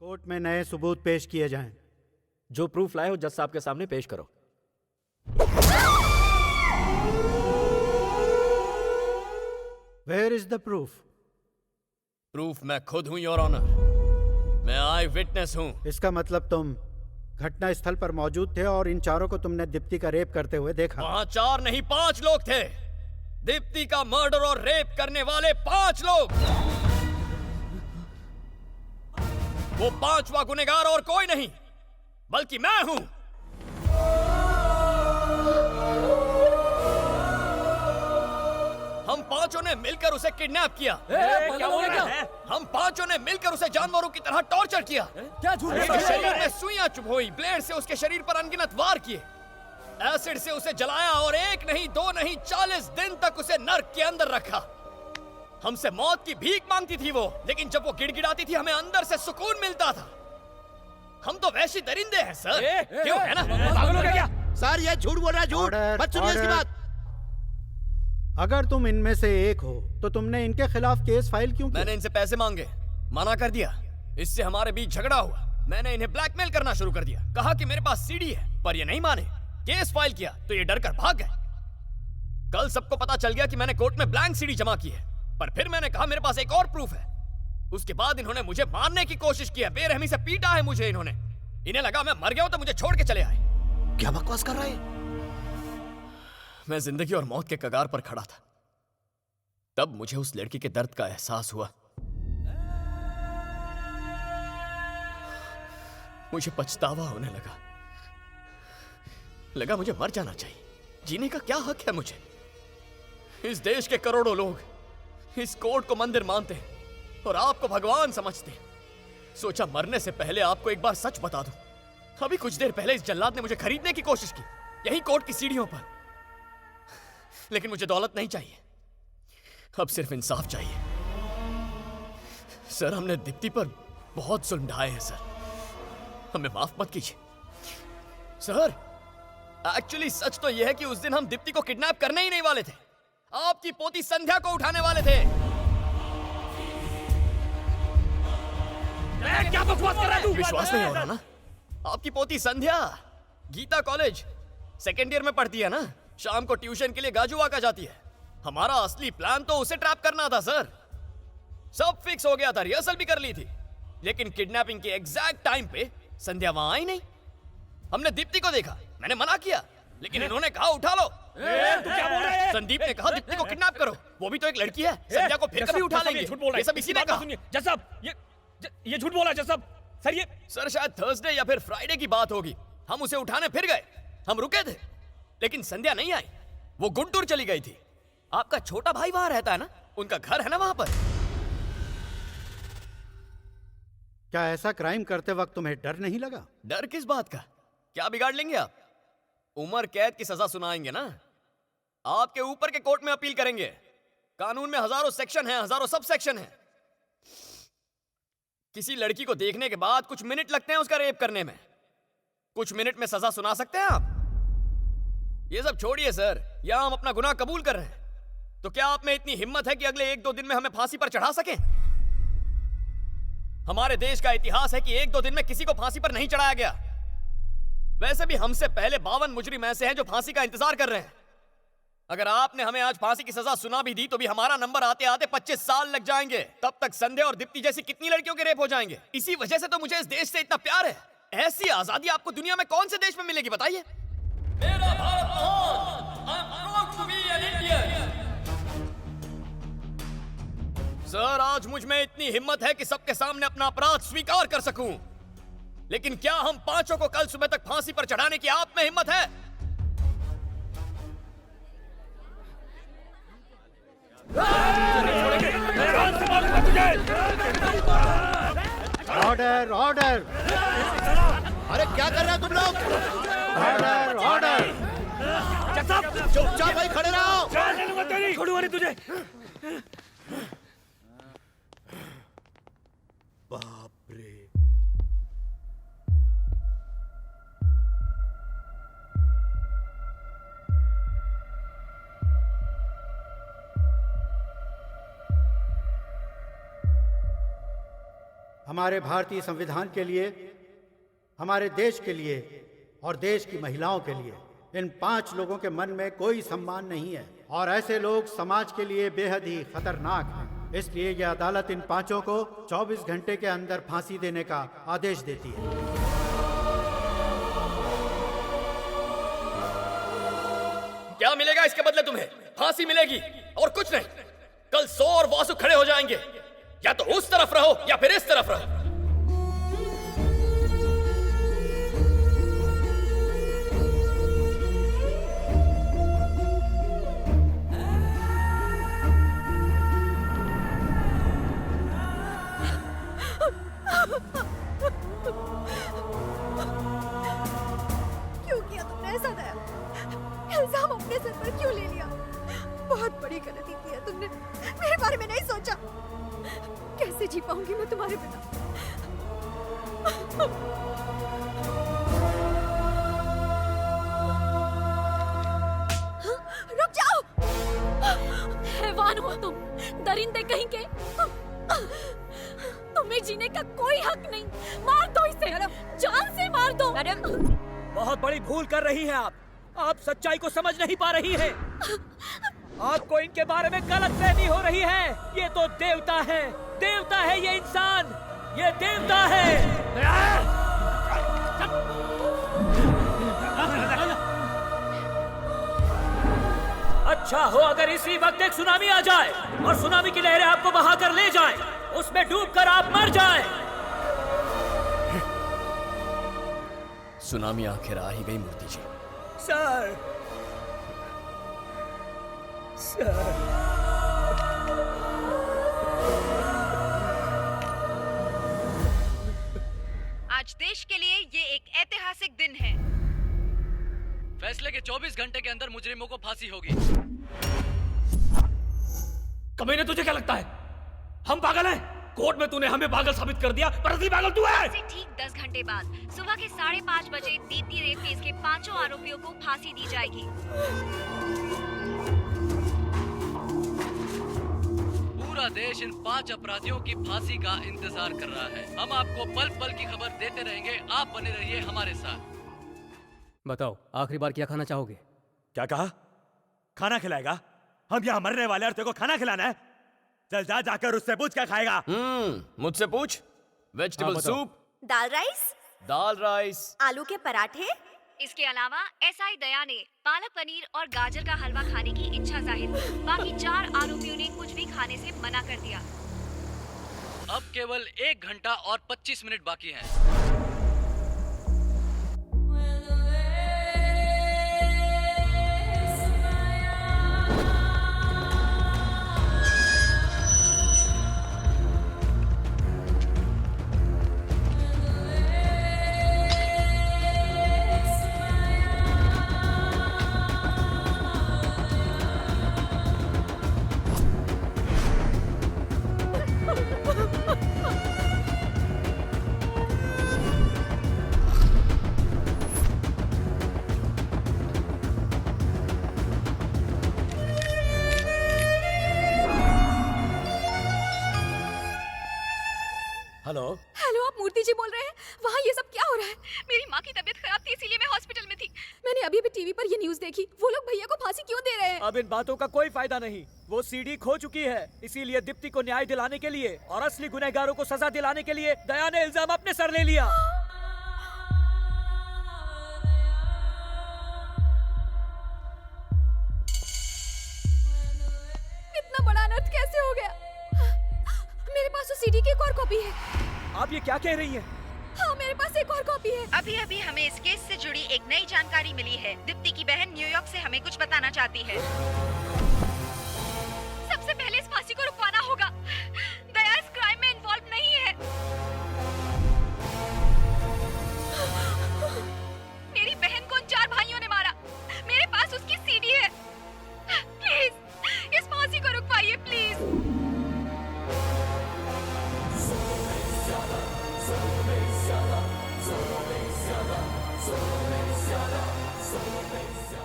Court में नए सबूत पेश किए जाएं। जो प्रूफ लाए हो जज साहब के सामने पेश करो। Where is the proof? Proof मैं खुद हूं योर ऑनर। मैं आई विटनेस हूं। इसका मतलब तुम घटना स्थल पर मौजूद थे और इन चारों को तुमने दीप्ति का रेप करते हुए देखा। वहां 4 नहीं 5 लोग थे। दीप्ति का मर्डर और रेप करने वाले 5 लोग। वो 5वां गुनहगार और कोई नहीं बल्कि मैं हूं। हम 5 ने मिलकर उसे किडनैप किया। क्या बोल रहे हैं? हम 5 ने मिलकर उसे जानवरों की तरह टॉर्चर किया। क्या झूठ उसके शरीर में सुइयां चुभोई, ब्लेड से उसके शरीर पर अनगिनत वार किए, एसिड से उसे जलाया और 1 नहीं 2 नहीं 40 दिन तक उसे नर्क के अंदर रखा। हमसे मौत की भीख मांगती थी वो, लेकिन जब वो गिड़गिड़ाती थी हमें अंदर से सुकून मिलता था। हम तो वैसी दरिंदे हैं सर। क्यों है ना? पागल हो गया क्या? सर ये झूठ बोल रहा है, झूठ मत सुनिए इसकी बात। अगर तुम इनमें से एक हो तो तुमने इनके खिलाफ केस फाइल क्यों किया? मैंने इनसे पैसे मांगे, मना कर दिया। इससे हमारे बीच झगड़ा हुआ। मैंने इन्हें ब्लैकमेल करना शुरू कर दिया। कहा कि मेरे पास सीडी है, पर ये नहीं माने। केस फाइल किया तो ये डर कर भाग गए। कल सबको पता चल गया कि मैंने कोर्ट में ब्लैंक सीडी जमा की है, पर फिर मैंने कहा मेरे पास एक और प्रूफ है। उसके बाद इन्होंने मुझे मारने की कोशिश की है। बेरहमी से पीटा है मुझे इन्होंने। इन्हें लगा मैं मर गया हूं तो मुझे छोड़ के चले आए। क्या बकवास कर रहा है? मैं जिंदगी और मौत के कगार पर खड़ा था। तब मुझे उस लड़की के दर्द का एहसास हुआ। मुझे पछतावा होने लगा मुझे मर जाना चाहिए। जीने का क्या हक है मुझे? इस देश के करोड़ों लोग इस कोर्ट को मंदिर मानते हैं और आपको भगवान समझते हैं। सोचा मरने से पहले आपको एक बार सच बता दूं। अभी कुछ देर पहले इस जल्लाद ने मुझे खरीदने की कोशिश की, यही कोर्ट की सीढ़ियों पर। लेकिन मुझे दौलत नहीं चाहिए, अब सिर्फ इंसाफ चाहिए। सर हमने दीप्ति पर बहुत जुल्म ढाए हैं सर, हमें माफ मत कीजिए। सर एक्चुअली सच तो यह है कि उस दिन हम दीप्ति को किडनैप करने ही नहीं वाले थे, आपकी पोती संध्या को उठाने वाले थे। क्या बकवास कर रहा है तू? विश्वास नहीं हो रहा ना? आपकी पोती संध्या गीता कॉलेज 2nd ईयर में पढ़ती है ना, शाम को ट्यूशन के लिए गाजुवाका जाती है। हमारा असली प्लान तो उसे ट्रैप करना था सर। सब फिक्स हो गया था, रिहर्सल भी कर ली थी। लेकिन किडनैपिंग के एग्जैक्ट टाइम पे संध्या वहां आई नहीं। हमने दीप्ति को देखा, मैंने मना किया, लेकिन इन्होंने कहा उठा लो। तू क्या बोल रहा है? संदीप ने कहा दीप्ति को किडनैप करो, वो भी तो एक लड़की है। संध्या को फिर कभी उठा लेंगे। झूठ बोल रहा है। ये सब इसी ने कहा। सुनिए जज साहब, ये झूठ बोला जज साहब। सर ये सर शायद थर्सडे या फिर फ्राइडे की बात होगी। हम उसे उठाने फिर गए, हम रुके थे, लेकिन संध्या नहीं आई। वो गुंटूर चली गई थी। आपका छोटा भाई वहां रहता है ना, उनका घर है ना वहां पर। क्या ऐसा क्राइम करते वक्त तुम्हें डर नहीं लगा? डर किस बात का? क्या बिगाड़ लेंगे आप? उम्र कैद की सजा सुनाएंगे ना? आपके ऊपर के कोर्ट में अपील करेंगे। कानून में हजारों सेक्शन हैं, हजारों सब सेक्शन हैं। किसी लड़की को देखने के बाद कुछ मिनट लगते हैं उसका रेप करने में, कुछ मिनट में सजा सुना सकते हैं आप? ये सब छोड़िए सर, यहां हम अपना गुनाह कबूल कर रहे हैं। तो क्या आप में इतनी हिम्मत है कि अगले 1-2 दिन में हमें फांसी पर चढ़ा सकें? हमारे देश का इतिहास है कि 1-2 दिन में किसी को फांसी पर नहीं चढ़ाया गया। वैसे भी हमसे पहले 52 मुजरिम ऐसे हैं जो फांसी का इंतजार कर रहे हैं। अगर आपने हमें आज फांसी की सजा सुना भी दी तो भी हमारा नंबर आते आते 25 साल लग जाएंगे। तब तक संध्या और दीप्ति जैसी कितनी लड़कियों के रेप हो जाएंगे। इसी वजह से तो मुझे इस देश से इतना प्यार है। ऐसी आजादी आपको दुनिया में कौन से देश में मिलेगी बताइए? मेरा भारत महान, I am proud to be an Indian. Sir आज मुझ में इतनी हिम्मत है कि सबके सामने अपना अपराध स्वीकार कर सकूं। लेकिन क्या हम 5 को कल सुबह तक फांसी पर चढ़ाने की आप में हिम्मत है? Order order! अरे क्या कर रहे हो तुम लोग? Order order! जज साहब चुपचाप भाई खड़े रहो। छोड़ूंगा नहीं तुझे। बाप रे, हमारे भारतीय संविधान के लिए, हमारे देश के लिए और देश की महिलाओं के लिए इन 5 लोगों के मन में कोई सम्मान नहीं है और ऐसे लोग समाज के लिए बेहद ही खतरनाक हैं। इसलिए यह अदालत इन 5 को 24 घंटे के अंदर फांसी देने का आदेश देती है। क्या मिलेगा इसके बदले तुम्हें? फांसी मिलेगी और कुछ नहीं। कल 100 और वासु खड़े हो जाएंगे। या तो उस तरफ रहो या फिर इस तरफ रहो। क्यों किया तुमने ऐसा दया? इल्जाम अपने सर पर क्यों ले लिया? बहुत बड़ी गलती की है तुमने। मेरे बारे में नहीं सोचा। कैसे जी पाऊंगी मैं तुम्हारे बिना? रुक जाओ! हैवान हो तुम, दरिंदे कहीं के। तुम्हें जीने का कोई हक नहीं। मार दो इसे, जान से मार दो। मैडम, बहुत बड़ी भूल कर रही हैं आप सच्चाई को समझ नहीं पा रही हैं। आपको इनके बारे में गलतफहमी हो रही है। ये तो देवता है, देवता है ये इंसान, ये देवता है। अच्छा हो अगर इसी वक्त एक सुनामी आ जाए और सुनामी की लहरें आपको बहाकर ले जाएं, उसमें डूबकर आप मर जाएं। सुनामी आखिर आ ही गई मूर्ति जी। सर, आज देश के लिए ये एक ऐतिहासिक दिन है। फैसले के 24 घंटे के अंदर मुजरिमों को फांसी होगी। कमीने तुझे क्या लगता है हम पागल हैं? कोर्ट में तूने हमें पागल साबित कर दिया, पर असली पागल तू है। ठीक 10 घंटे बाद सुबह के 5:30 बजे दीप्ति रेप केस के 5 आरोपियों को फांसी दी जाएगी। पूरा देश इन 5 अपराधियों की फांसी का इंतजार कर रहा है। हम आपको पल पल की खबर देते रहेंगे। आप बने रहिए हमारे साथ। बताओ, आखिरी बार क्या खाना चाहोगे? क्या कहा? खाना खिलाएगा? हम यहाँ मरने वाले और तेरे को खाना खिलाना है? चल जा, जाकर उससे पूछ क्या खाएगा। मुझसे पूछ। वेजिटेबल सूप, दाल राइस, आलू के पराठे। इसके अलावा एसआई दया ने पालक पनीर और गाजर का हलवा खाने की इच्छा जाहिर की। बाकी 4 आरोपियों ने कुछ भी खाने से मना कर दिया। अब केवल 1 घंटा और 25 मिनट बाकी हैं। हेलो, आप मूर्ति जी बोल रहे हैं? वहाँ ये सब क्या हो रहा है? मेरी माँ की तबीयत खराब थी, इसीलिए मैं हॉस्पिटल में थी। मैंने अभी भी टीवी पर ये न्यूज़ देखी। वो लोग भैया को फांसी क्यों दे रहे हैं? अब इन बातों का कोई फायदा नहीं। वो सीडी खो चुकी है, इसीलिए दीप्ति को न्याय दिलाने के लिए और असली गुनहगारों को सजा दिलाने के लिए दया ने इल्जाम अपने सर ले लिया। इतना बड़ा अनर्थ कैसे हो गया? मेरे पास तो सीडी की एक और कॉपी है। आप ये क्या कह रही हैं? हाँ, मेरे पास एक और कॉपी है। अभी हमें इस केस से जुड़ी एक नई जानकारी मिली है। दीप्ति की बहन न्यूयॉर्क से हमें कुछ बताना चाहती है। सबसे पहले इस फांसी को रुकवाना होगा। दया इस क्राइम में इन्वॉल्व नहीं है। मेरी बहन को उन 4 भाइयों ने मारा। मेरे पास उसकी सीडी है। प्लीज इस फांसी को रुकवाइए, प्लीज।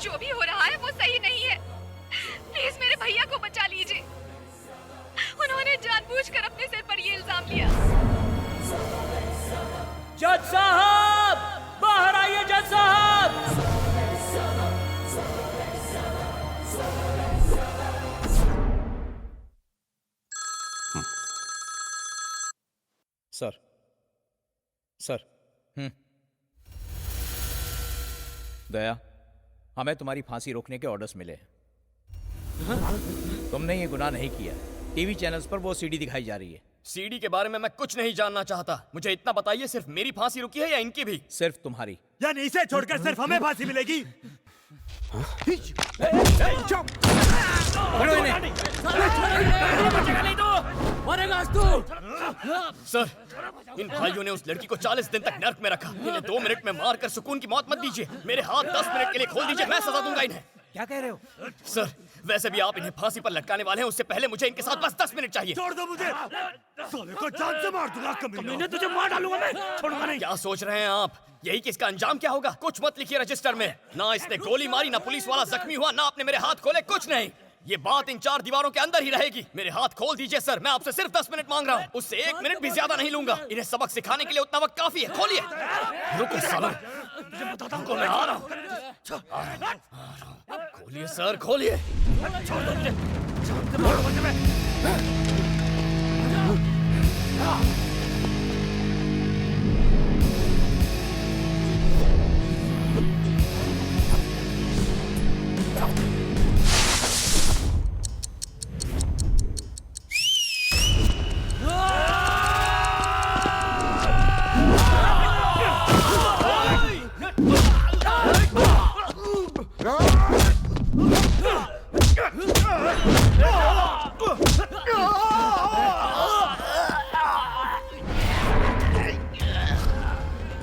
जो भी हो रहा है वो सही नहीं है। प्लीज मेरे भैया को बचा लीजिए। उन्होंने जानबूझकर अपने सिर पर ये इल्जाम लिया। जज साहब, बाहर आइए जज साहब। सर सर दया, हमें तुम्हारी फांसी रोकने के ऑर्डर्स मिले हैं। तुमने ये गुनाह नहीं किया। टीवी चैनल्स पर वो सीडी दिखाई जा रही है। सीडी के बारे में मैं कुछ नहीं जानना चाहता। मुझे इतना बताइए, सिर्फ मेरी फांसी रुकी है या इनकी भी? सिर्फ तुम्हारी। यानी इसे छोड़कर सिर्फ हमें फांसी मिलेगी? सर, इन भाइयों ने उस लड़की को 40 दिन तक नर्क में रखा। इन्हें 2 मिनट में मारकर सुकून की मौत मत दीजिए। मेरे हाथ 10 मिनट के लिए खोल दीजिए, मैं सजा दूंगा इन्हें। क्या कह रहे हो? सर, वैसे भी आप इन्हें फांसी पर लटकाने वाले हैं, उससे पहले मुझे इनके साथ बस 10 मिनट चाहिए। छोड़ दो मुझे, साले को जान से मार दूंगा। कमीने तुझे मार डालूंगा मैं, छोड़ूंगा नहीं। क्या सोच रहे हैं आप? यही कि इसका अंजाम क्या होगा? कुछ मत लिखिए रजिस्टर में। ना इसने गोली मारी, ना पुलिस वाला जख्मी हुआ, ना आपने मेरे हाथ खोले, कुछ नहीं। ये बात इन 4 दीवारों के अंदर ही रहेगी। मेरे हाथ खोल दीजिए सर, मैं आपसे सिर्फ 10 मिनट मांग रहा हूँ। उससे 1 मिनट भी ज्यादा नहीं लूंगा। इन्हें सबक सिखाने के लिए उतना वक्त काफी है। खोलिए। रुको साला, रुको, मैं आ रहा हूँ। खोलिए सर, खोलिए। छोड़ दो मुझे, छोड़ दो मुझे।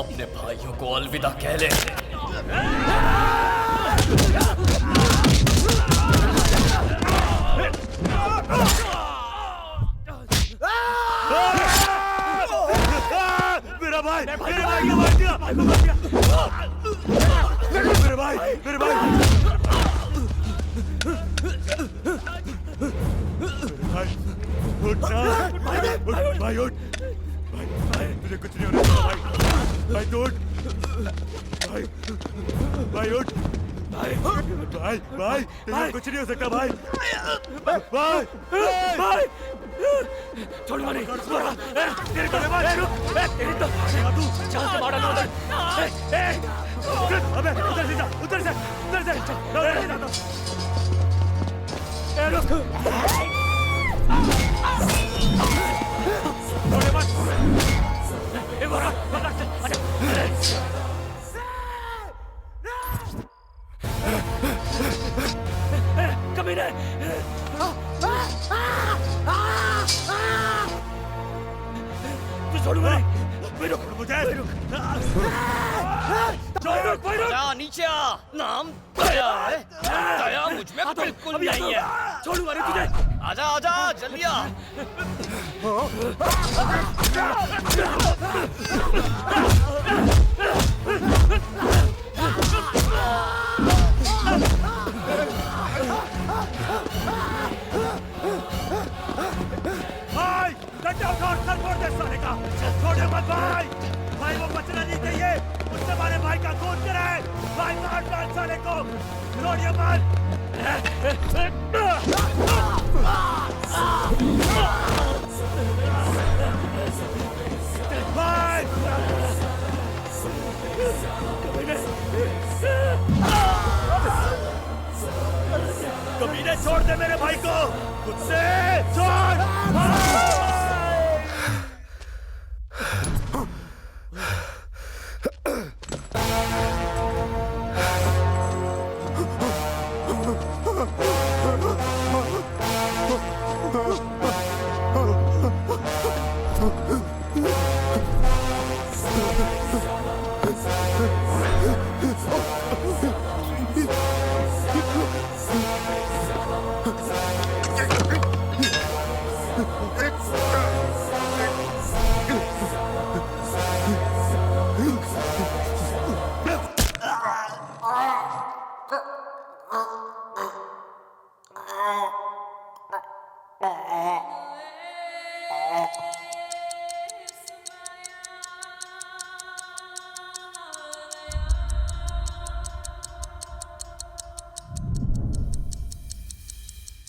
अपने भाइयों को अलविदा कह ले। मेरा भाई, मेरे भाई को मार दिया, भाई को मार दिया। मेरे भाई, मेरे भाई, उठ ना, भाई उठ, भाई तुझे कुछ नहीं होने वाला भाई, भाई तू उठ, भाई उठ, भाई तुझे कुछ नहीं हो सकता भाई, भाई छोड़ मारे, तेरे को भाई रुक, तेरी तो तू जान से मार डालूंगा। अबे उधर से जा, उधर से रुक, छोड़े मत, ये बोला पकड़ से, कमीने, तू छोड़ूंगा नहीं, रुक मुझे, रुक, जा नीचे आ। नाम दया है, दया मुझ में बिल्कुल नहीं है। छोड़ूंगा नहीं तुझे, आजा आजा जल्दी आ। भाई डंडा उठा, सर फोड़ दे साले का, छोड़े मत भाई, भाई वो बचना नहीं चाहिए, उससे हमारे भाई का खून कराए, भाई मार डाल साले को, छोड़िए मत। भाई कमीने छोड़ दे मेरे भाई को, कुत्ते छोड़।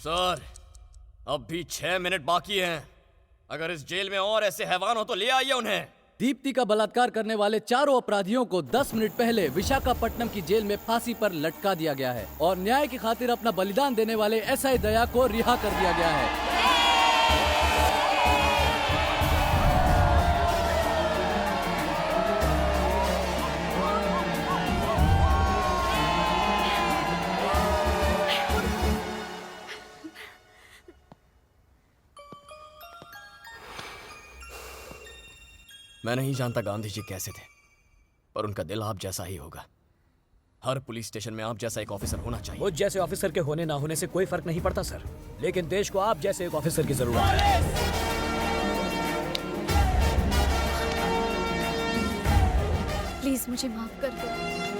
सर, अब भी 6 मिनट बाकी हैं। अगर इस जेल में और ऐसे हैवान हो तो ले आइए उन्हें। दीप्ति का बलात्कार करने वाले चारों अपराधियों को 10 मिनट पहले विशाखापट्टनम की जेल में फांसी पर लटका दिया गया है और न्याय की खातिर अपना बलिदान देने वाले एसआई दया को रिहा कर दिया गया है। मैं नहीं जानता गांधी जी कैसे थे, पर उनका दिल आप जैसा ही होगा। हर पुलिस स्टेशन में आप जैसा एक ऑफिसर होना चाहिए। मुझ जैसे ऑफिसर के होने ना होने से कोई फर्क नहीं पड़ता सर, लेकिन देश को आप जैसे एक ऑफिसर की जरूरत है। प्लीज मुझे माफ कर दो।